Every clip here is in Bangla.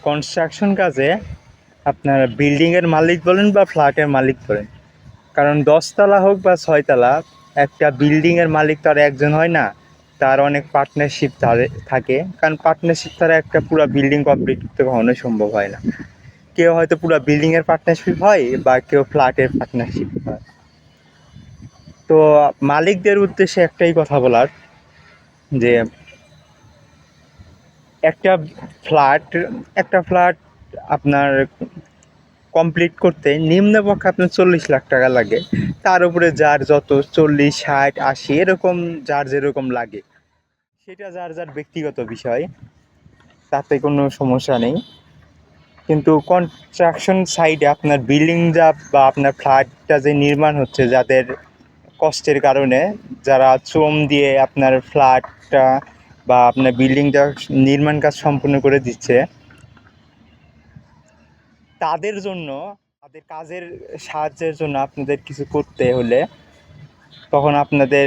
কনস্ট্রাকশন কাজে আপনার বিল্ডিংয়ের মালিক বলেন বা ফ্ল্যাটের মালিক বলেন, কারণ 10 তলা হোক বা 6 তলা, একটা বিল্ডিংয়ের মালিক তো আর একজন হয় না, তার অনেক পার্টনারশিপ থাকে। কারণ পার্টনারশিপ ছাড়া একটা পুরো বিল্ডিং কমপ্লিট করতে কখনোই সম্ভব হয় না। কেউ হয়তো পুরো বিল্ডিংয়ের পার্টনারশিপ হয় বা কেউ ফ্ল্যাটের পার্টনারশিপ হয়। তো মালিকদের উদ্দেশ্যে একটাই কথা বলার, যে একটা ফ্ল্যাট আপনার কমপ্লিট করতে নিম্নপক্ষে আপনার 40 লাখ টাকা লাগে। তার উপরে যার যত 40, 60, 80 এরকম যার যেরকম লাগে, সেটা যার যার ব্যক্তিগত বিষয়, তাতে কোনো সমস্যা নেই। কিন্তু কনস্ট্রাকশন সাইডে আপনার বিল্ডিংটা বা আপনার ফ্ল্যাটটা যে নির্মাণ হচ্ছে, যাদের কষ্টের কারণে, যারা শ্রম দিয়ে আপনার ফ্ল্যাটটা বা আপনার বিল্ডিংটা নির্মাণ কাজ সম্পূর্ণ করে দিচ্ছে, তাদের জন্য, তাদের কাজের সাহায্যের জন্য আপনাদের কিছু করতে হলে তখন আপনাদের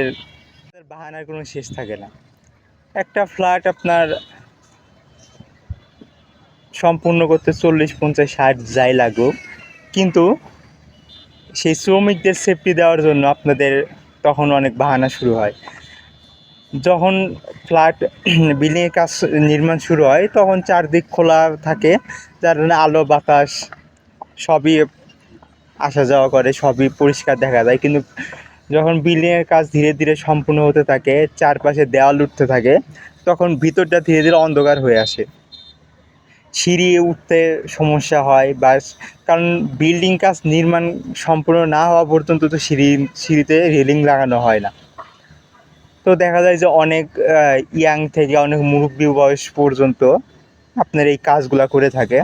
বাহানার কোনো শেষ থাকে না। একটা ফ্ল্যাট আপনার সম্পূর্ণ করতে 40, 50, 60 যাই লাগুক, কিন্তু সেই শ্রমিকদের সেফটি দেওয়ার জন্য আপনাদের তখন অনেক বাহানা শুরু হয়। যখন ফ্ল্যাট বিল্ডিংয়ের কাজ নির্মাণ শুরু হয়, তখন চারদিক খোলা থাকে, যার জন্য আলো বাতাস সবই আসা যাওয়া করে, সবই পরিষ্কার দেখা যায়। কিন্তু যখন বিল্ডিংয়ের কাজ ধীরে ধীরে সম্পূর্ণ হতে থাকে, চারপাশে দেওয়াল উঠতে থাকে, তখন ভিতরটা ধীরে ধীরে অন্ধকার হয়ে আসে। সিঁড়ি উঠতে সমস্যা হয়, বা কারণ বিল্ডিং কাজ নির্মাণ সম্পূর্ণ না হওয়া পর্যন্ত তো সিঁড়িতে রেলিং লাগানো হয় না। তো দেখা যায় যে অনেক ইয়াং থেকে অনেক মুরব্বী বয়স পর্যন্ত আপনার এই কাজগুলা করে থাকে।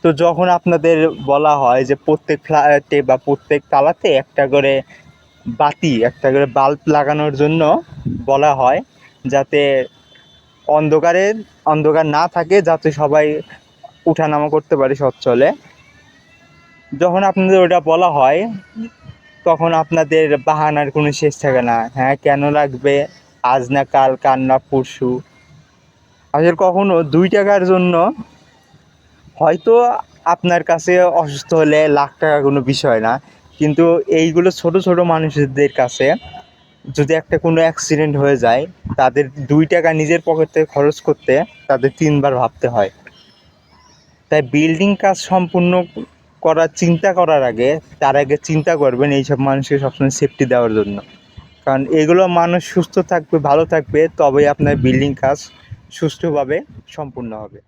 তো যখন আপনাদের বলা হয় যে প্রত্যেক ফ্ল্যাটে বা প্রত্যেক তালাতে একটা করে বাল্ব লাগানোর জন্য বলা হয়, যাতে অন্ধকার না থাকে, যাতে সবাই উঠানামা করতে পারে সচ্ছলে। যখন আপনাদের ওটা বলা হয়, তখন আপনাদের বাহানার কোনো শেষ থাকে না। হ্যাঁ, কেন লাগবে, আজ না কাল, কাল না পরশু। আসলে কখনো 2 টাকার জন্য হয়তো আপনার কাছে অসুস্থ হলে লাখ টাকা কোনো বিষয় না, কিন্তু এইগুলো ছোট ছোট মানুষদের কাছে যদি একটা কোনো অ্যাক্সিডেন্ট হয়ে যায়, তাদের 2 টাকা নিজের পকেট থেকে খরচ করতে তাদের 3বার ভাবতে হয়। তাই বিল্ডিং কাজ সম্পূর্ণ চিন্তা করার আগে, তার আগে চিন্তা করবেন এইসব মানুষকে সবসময় সেফটি দেওয়ার জন্য। কারণ এগুলো মানুষ সুস্থ থাকবে, ভালো থাকবে, তবেই আপনার বিল্ডিং কাজ সুষ্ঠুভাবে সম্পূর্ণ হবে।